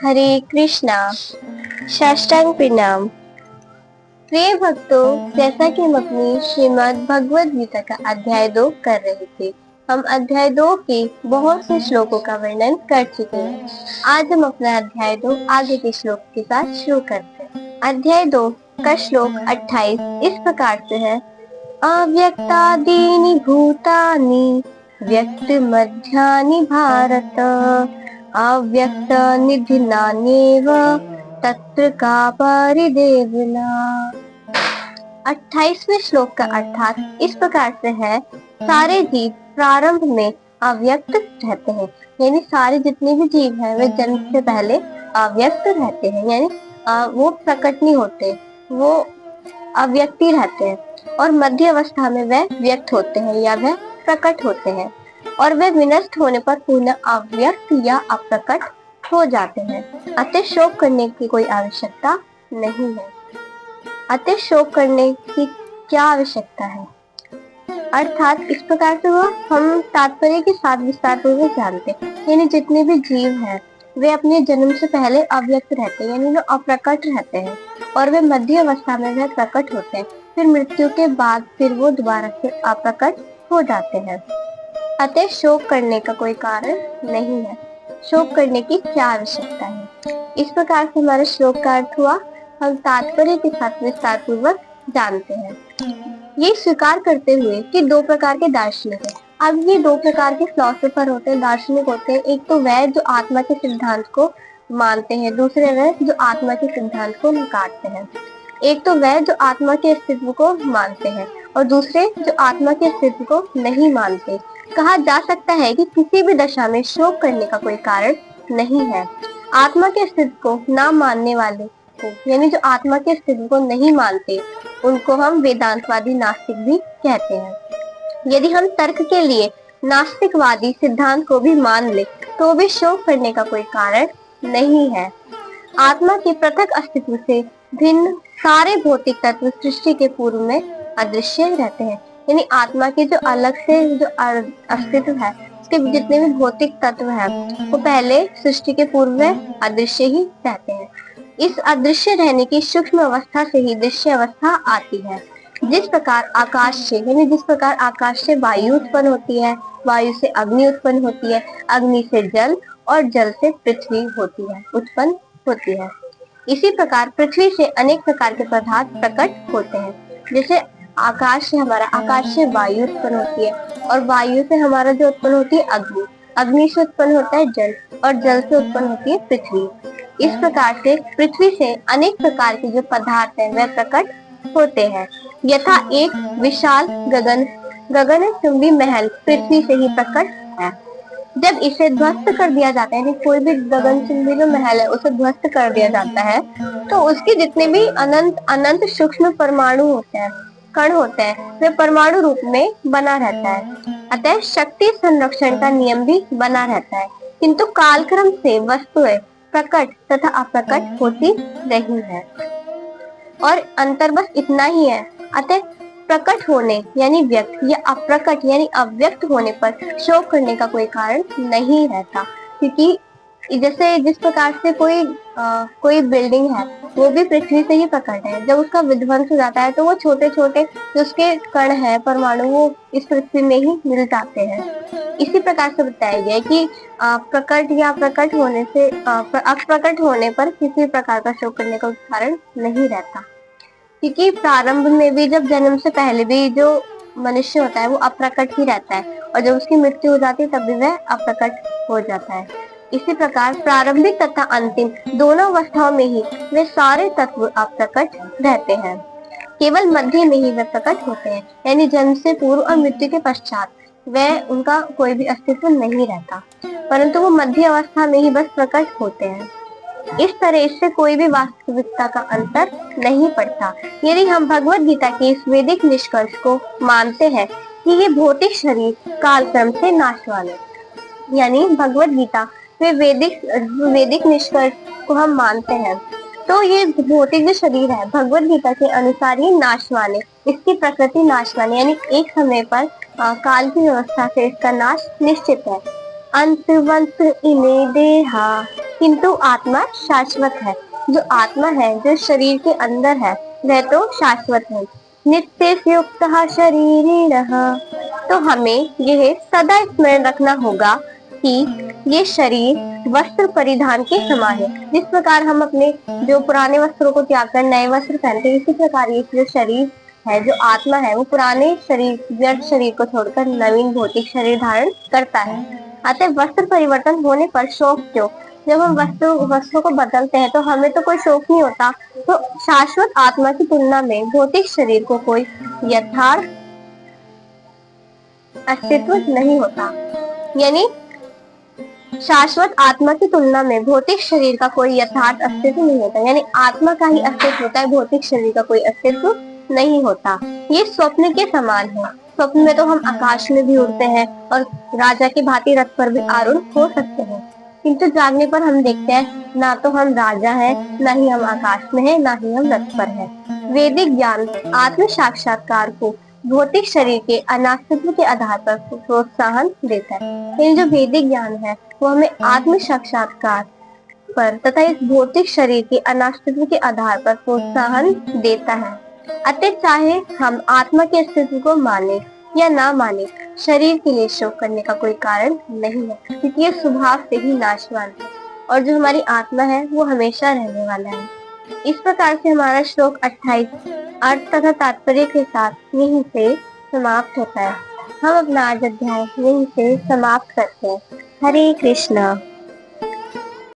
हरे कृष्णा। साष्टांग प्रणाम। प्रिय भक्तों, जैसा कि हम अपनी श्रीमद् भगवद गीता का अध्याय 2 कर रहे थे, हम अध्याय 2 के बहुत से श्लोकों का वर्णन कर चुके हैं। आज हम अपना अध्याय 2 आगे के श्लोक के साथ शुरू करते हैं। अध्याय 2 का श्लोक 28 इस प्रकार से है। अव्यक्तादीनि भूतानि व्यक्त मध्यानि भारत अव्यक्त निधिनान्येव तत्र का परिदेवना। 28वें श्लोक का अर्थात इस प्रकार से है। सारे जीव प्रारंभ में अव्यक्त रहते हैं, यानी सारे जितने भी जीव हैं वे जन्म से पहले अव्यक्त रहते हैं, यानी वो प्रकट नहीं होते, वो अव्यक्ति रहते हैं और मध्य अवस्था में वह व्यक्त होते हैं या वह प्रकट होते हैं और वे विनष्ट होने पर पुनः अव्यक्त या अप्रकट हो जाते हैं। अतः शोक करने की कोई आवश्यकता नहीं है। अतः शोक करने की क्या आवश्यकता है, अर्थात इस प्रकार से वो हम तात्पर्य के साथ विस्तार पूर्वक जानते हैं। यानी जितने भी जीव हैं वे अपने जन्म से पहले अव्यक्त रहते हैं, यानी वो अप्रकट रहते हैं और वे मध्य अवस्था में वह प्रकट होते हैं, फिर मृत्यु के बाद फिर वो दोबारा से अप्रकट हो जाते हैं। अतः शोक करने का कोई कारण नहीं है। शोक करने की क्या आवश्यकता है। इस प्रकार से हमारे श्लोक का अर्थ हुआ। हम तात्पर्य के साथ विस्तार पूर्वक जानते हैं। ये स्वीकार करते हुए कि दो प्रकार के दार्शनिक हैं। अब ये दो प्रकार के फिलोसोफर होते हैं, दार्शनिक होते हैं। एक तो वह जो आत्मा के सिद्धांत को मानते हैं, दूसरे वह जो आत्मा के सिद्धांत को नकारते हैं। एक तो वह जो आत्मा के अस्तित्व को मानते हैं और दूसरे जो आत्मा के अस्तित्व को नहीं मानते। कहा जा सकता है कि किसी भी दशा में शोक करने का कोई कारण नहीं है। आत्मा के अस्तित्व को ना मानने वाले को, यानी जो आत्मा के अस्तित्व को नहीं मानते, उनको हम वेदांतवादी नास्तिक भी कहते हैं। यदि हम तर्क के लिए नास्तिकवादी सिद्धांत को भी मान ले तो भी शोक करने का कोई कारण नहीं है। आत्मा के पृथक अस्तित्व से भिन्न सारे भौतिक तत्व सृष्टि के पूर्व में अदृश्य रहते हैं, यानी आत्मा के जो अलग से जो अस्तित्व है, उसके जितने भी भौतिक तत्व हैं वो पहले सृष्टि के पूर्व में अदृश्य ही रहते हैं। इस अदृश्य रहने की सूक्ष्म अवस्था से ही दृश्य अवस्था आती है। जिस प्रकार आकाश से, यानी जिस प्रकार आकाश से वायु उत्पन्न होती है, वायु से अग्नि उत्पन्न होती है, अग्नि से जल और जल से पृथ्वी उत्पन्न होती है, इसी प्रकार पृथ्वी से अनेक प्रकार के पदार्थ प्रकट होते हैं। जैसे आकाश से वायु उत्पन्न होती है और वायु से हमारा जो उत्पन्न होती है अग्नि, अग्नि से उत्पन्न होता है जल और जल से उत्पन्न होती है पृथ्वी। इस प्रकार से पृथ्वी से अनेक प्रकार के जो पदार्थ हैं वह प्रकट होते हैं। यथा एक विशाल गगनचुंबी महल पृथ्वी से ही प्रकट है। जब इसे ध्वस्त कर दिया जाता है, कोई भी गगनचुंबी जो महल है उसे ध्वस्त कर दिया जाता है, तो उसके जितने भी अनंत सूक्ष्म परमाणु होते हैं, कण होते हैं, वे परमाणु रूप में बना रहता है। अतः शक्ति संरक्षण का नियम भी बना रहता है, किंतु कालक्रम से वस्तुएं प्रकट तथा अप्रकट होती रही है और अंतर बस इतना ही है। अतः प्रकट होने यानी व्यक्त या अप्रकट यानी अव्यक्त होने पर शोक करने का कोई कारण नहीं रहता, क्योंकि जैसे जिस प्रकार से कोई बिल्डिंग है वो भी पृथ्वी से ही प्रकट है। जब उसका विध्वंस हो जाता है तो वो छोटे छोटे जो उसके कण है, परमाणु, वो इस पृथ्वी में ही मिल जाते हैं। इसी प्रकार से बताया गया कि प्रकट या प्रकट होने से अप्रकट होने पर किसी प्रकार का शोक करने का कारण नहीं रहता, क्योंकि प्रारंभ में भी जब जन्म से पहले भी जो मनुष्य होता है वो अप्रकट ही रहता है और जब उसकी मृत्यु हो जाती है तब भी वह अप्रकट हो जाता है। इसी प्रकार प्रारंभिक तथा अंतिम दोनों अवस्थाओं में ही वे सारे तत्व अप्रकट रहते हैं। केवल मध्य में ही वे प्रकट होते हैं, यानी जन्म से पूर्व और मृत्यु के पश्चात वह उनका कोई भी अस्तित्व नहीं रहता, परंतु वो मध्य अवस्था में ही बस प्रकट होते हैं। इस तरह इससे कोई भी वास्तविकता का अंतर नहीं पड़ता। यदि हम भगवत गीता के इस वैदिक निष्कर्ष को मानते हैं कि ये भौतिक शरीर कालक्रम से नाशवान है, यानी भगवत गीता में वैदिक निष्कर्ष को हम मानते हैं, तो ये भौतिक जो शरीर है भगवत गीता के अनुसार ये नाशवान है, इसकी प्रकृति नाशवान है, यानी एक समय पर काल की व्यवस्था से इसका नाश निश्चित है। अंतवंत इमे देहा किंतु आत्मा शाश्वत है। जो आत्मा है, जो शरीर के अंदर है, वह तो शाश्वत है। नित्य युक्त शरीरिणः। तो हमें यह सदा स्मरण रखना होगा कि ये शरीर वस्त्र परिधान के समान है। जिस प्रकार हम अपने जो पुराने वस्त्रों को त्याग कर नए वस्त्र पहनते हैं, इसी प्रकार ये जो शरीर है, जो आत्मा है, वो पुराने शरीर, व्यर्थ शरीर को छोड़कर नवीन भौतिक शरीर धारण करता है। अतः वस्त्र परिवर्तन होने पर शोक क्यों? जब हम वस्त्रों को बदलते हैं तो हमें तो कोई शोक नहीं होता। तो शाश्वत आत्मा की तुलना में भौतिक शरीर को कोई यथार्थ अस्तित्व नहीं होता। यानी शाश्वत आत्मा की तुलना में भौतिक शरीर का कोई यथार्थ अस्तित्व नहीं होता। यानी आत्मा का ही अस्तित्व होता है, भौतिक शरीर का कोई अस्तित्व नहीं होता। ये स्वप्न के समान है। स्वप्न में तो हम आकाश में भी उड़ते हैं और राजा की भांति रथ पर भी आरूढ़ हो सकते हैं, किंतु जागने पर हम देखते हैं ना तो हम राजा हैं, ना ही हम आकाश में हैं, ना ही हम रथ पर हैं। वैदिक ज्ञान आत्म साक्षात्कार को भौतिक शरीर के अनास्तित्व के आधार पर प्रोत्साहन देता है। लेकिन जो वैदिक ज्ञान है वो हमें आत्म साक्षात्कार पर तथा इस भौतिक शरीर के अनास्तित्व के आधार पर प्रोत्साहन देता है। अतः चाहे हम आत्मा के अस्तित्व को माने या ना माने, शरीर के लिए शोक करने का कोई कारण नहीं है, क्योंकि ये स्वभाव से ही नाशवान है और जो हमारी आत्मा है वो हमेशा रहने वाला है। इस प्रकार से हमारा श्लोक 28 अर्थ तथा तात्पर्य के साथ यहीं से समाप्त होता है। हम अपना आज अध्याय यहीं से समाप्त करते हैं। हरे कृष्णा।